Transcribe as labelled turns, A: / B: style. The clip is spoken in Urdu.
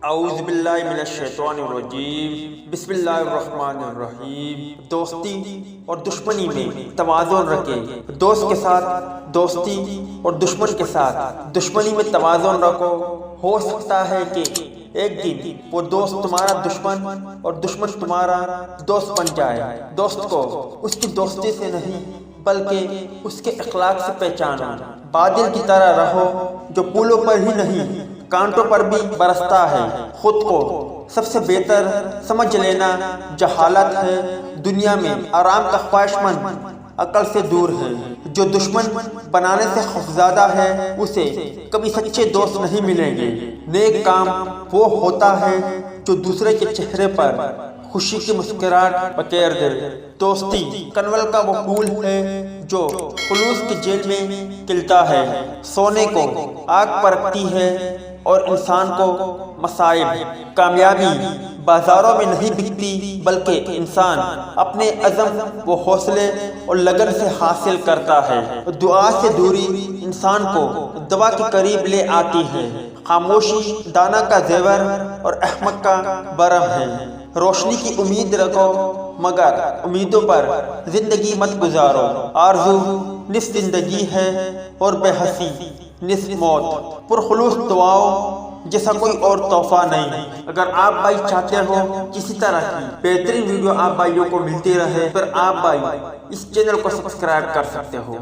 A: اعوذ باللہ من الشیطان الرجیم بسم اللہ الرحمن الرحیم۔ دوستی اور دشمنی میں توازن رکھیں۔ دوست کے ساتھ دوستی اور دشمن کے ساتھ دشمنی میں توازن رکھو۔ ہو سکتا ہے کہ ایک دن وہ دوست تمہارا دشمن اور دشمن تمہارا دوست بن جائے۔ دوست کو اس کی دوستی سے نہیں بلکہ اس کے اخلاق سے پہچانو۔ بادل کی طرح رہو جو پھولوں پر ہی نہیں کانٹوں پر بھی برستا ہے۔ خود کو سب سے بہتر سمجھ لینا جہالت ہے۔ دنیا میں آرام کا خواہش مند عقل سے دور ہے۔ جو دشمن بنانے سے خوفزدہ ہے اسے کبھی سچے دوست نہیں ملیں گے۔ نیک کام وہ ہوتا ہے جو دوسرے کے چہرے پر خوشی کی مسکراہٹ بکیر دے۔ دوستی کنول کا وہ پھول ہے جو خلوص کی جیل میں کھلتا ہے، سونے کو آگ پر رکھتی ہے اور انسان کو مصائب۔ کامیابی بازاروں میں نہیں بکتی بلکہ انسان اپنے عزم و حوصلے اور لگن سے حاصل کرتا ہے۔ دعا سے دوری انسان کو دوا کے قریب لے آتی ہے۔ خاموشی دانا کا زیور اور احمق کا برم ہے۔ روشنی کی امید رکھو مگر امیدوں پر زندگی مت گزارو۔ آرزو نصف زندگی ہے اور بے حسی نصف موت۔ پرخلوص دعاؤں جیسا کوئی اور تحفہ نہیں۔ اگر آپ بھائی چاہتے ہو کسی طرح کی بہترین ویڈیو آپ بھائیوں کو ملتی رہے پھر آپ بھائی اس چینل کو سبسکرائب کر سکتے ہو۔